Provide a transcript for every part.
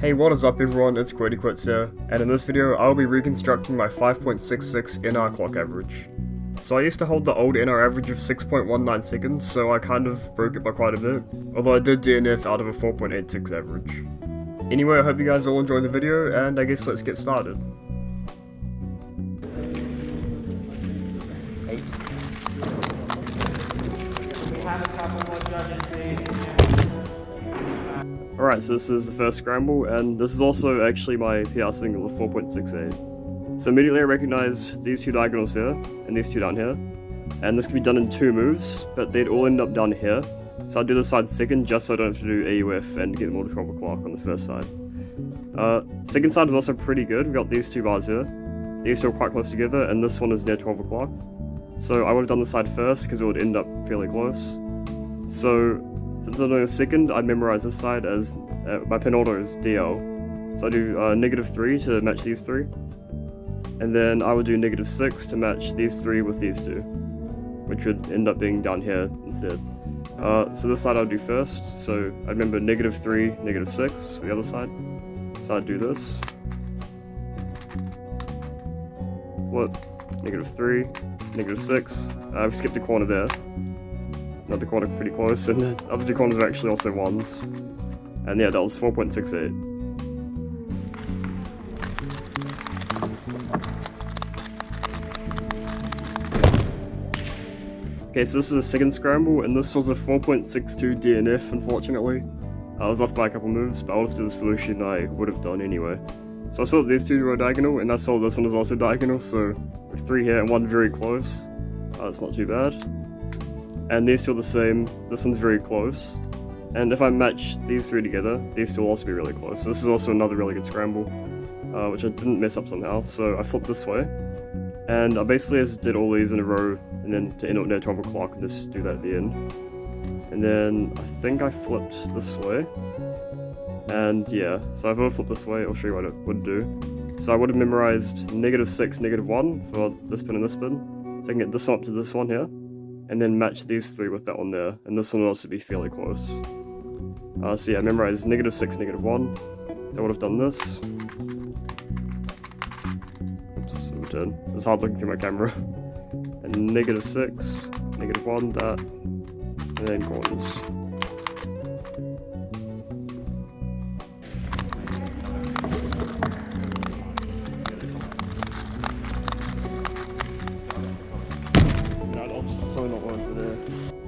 Hey, what is up everyone, it's QwertyQwertz here, and in this video I'll be reconstructing my 5.66 NR clock average. So I used to hold the old NR average of 6.19 seconds, so I kind of broke it by quite a bit, although I did DNF out of a 4.86 average. Anyway, I hope you guys all enjoyed the video, and I guess let's get started. Alright, so this is the first scramble, and this is also actually my PR single of 4.68. So immediately I recognize these two diagonals here, and these two down here, and this can be done in two moves, but they'd all end up down here. So I'll do this side second, just so I don't have to do AUF and get them all to 12 o'clock on the first side. Second side is also pretty good. We've got these two bars here. These two are quite close together, and this one is near 12 o'clock. So I would have done the side first, because it would end up fairly close. So since I'm doing a second, I'd memorize this side as, my pin order is DL. So I do -3 to match these three. And then I would do -6 to match these three with these two, which would end up being down here instead. So this side I'll do first, so I remember -3, -6 for the other side. So I'd do this. Flip, -3, -6. I've skipped a corner there. Another corner pretty close, and the other two corners are actually also ones. And yeah, that was 4.68. Okay, so this is a second scramble, and this was a 4.62 DNF, unfortunately. I was off by a couple moves, but I'll just do the solution I would have done anyway. So I saw that these two were diagonal, and I saw this one was also diagonal, so with 3 here and 1 very close. That's not too bad. And these two are the same, this one's very close. And if I match these three together, these two will also be really close. So this is also another really good scramble, which I didn't mess up somehow. So I flipped this way, and I basically just did all these in a row, and then to end up near 12 o'clock, and just do that at the end. And then I think I flipped this way, and yeah, so if I would flip this way, I'll show you what it would do. So I would have memorized -6, -1 for this pin and this pin, so I can get this one up to this one here, and then match these three with that one there, and this one will also be fairly close. So yeah, I memorized -6, -1, so I would have done this. Oops, it was hard looking through my camera. And -6, -1, that, and then corners.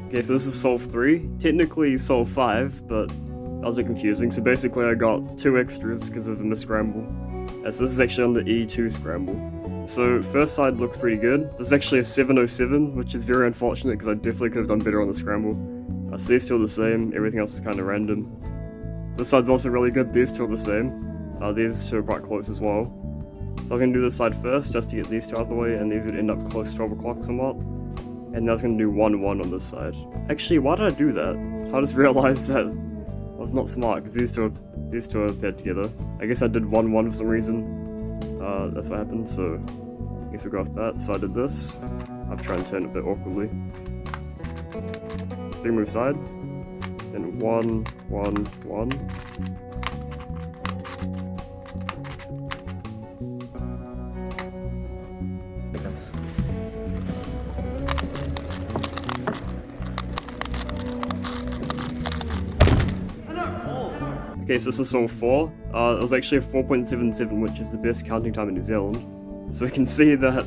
Okay, so this is solve 3. Technically solve 5, but that was a bit confusing. So basically I got 2 extras because of the misscramble. So this is actually on the E2 scramble. So first side looks pretty good. This is actually a 707, which is very unfortunate because I definitely could have done better on the scramble. So these two are the same, everything else is kind of random. This side's also really good, these two are the same. These two are quite close as well. So I was going to do this side first, just to get these two out of the way, and these would end up close to 12 o'clock somewhat. And I was going to do 1-1 on this side. Actually, why did I do that? I just realized that I was not smart, because these two are paired together. I guess I did 1-1 for some reason. That's what happened, so I guess we'll go with that. So I did this. I'll try and turn it a bit awkwardly. 3 move side. Then 1, 1, 1. Okay, so this is solve 4. It was actually a 4.77, which is the best counting time in New Zealand. So we can see that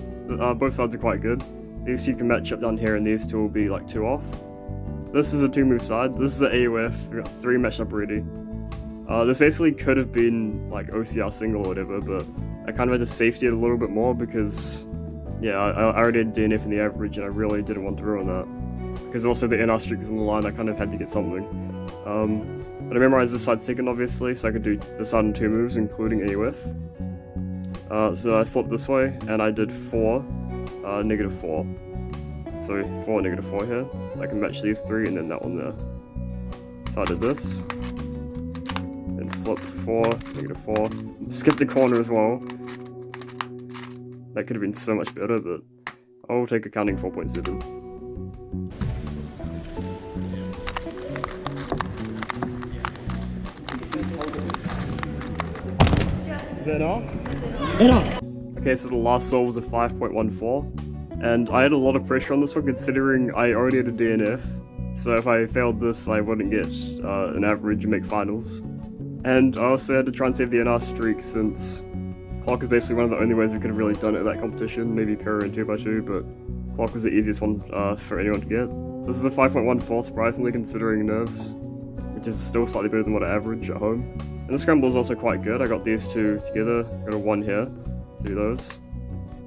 both sides are quite good. These two can match up down here, and these two will be like 2 off. This is a 2-move side. This is an AUF. We got 3 matched up already. This basically could have been like OCR single or whatever, but I kind of had to safety it a little bit more because, yeah, I already had DNF in the average, and I really didn't want to ruin that. Because also the NR streak is on the line, I kind of had to get something. But I memorized this side second, obviously, so I could do this side in 2 moves, including AUF. So I flipped this way, and I did 4, -4. So 4, -4 here, so I can match these 3, and then that one there. So I did this, then flip 4, -4, skipped the corner as well. That could have been so much better, but I'll take a counting 4.7. Okay, so the last solve was a 5.14, and I had a lot of pressure on this one considering I already had a DNF, so if I failed this I wouldn't get an average and make finals. And I also had to try and save the NR streak since clock is basically one of the only ways we could have really done it at that competition, maybe Para and 2x2, but clock was the easiest one for anyone to get. This is a 5.14 surprisingly considering nerves, which is still slightly better than what I average at home. And the scramble is also quite good. I got these two together, got a 1 here, do those.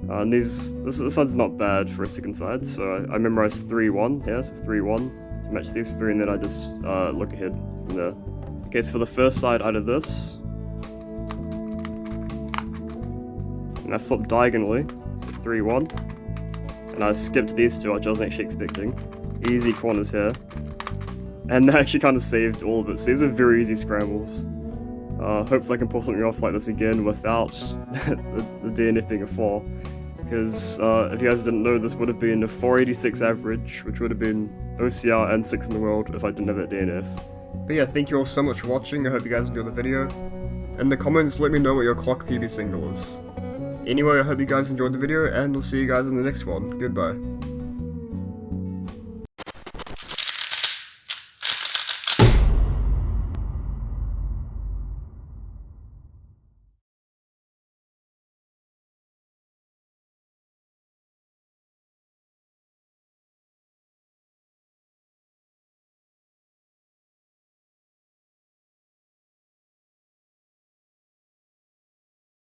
And this side's not bad for a second side, so I memorized 3-1 here, so 3-1 to match these three, and then I just look ahead from there. Okay, so for the first side I did this. And I flipped diagonally, so 3-1. And I skipped these two, which I wasn't actually expecting. Easy corners here. And that actually kind of saved all of it, so these are very easy scrambles. Hopefully I can pull something off like this again without the DNF being a 4. Because if you guys didn't know, this would have been a 486 average, which would have been OCR and 6th in the world if I didn't have that DNF. But yeah, thank you all so much for watching, I hope you guys enjoyed the video. In the comments, let me know what your clock PB single is. Anyway, I hope you guys enjoyed the video, and we'll see you guys in the next one. Goodbye.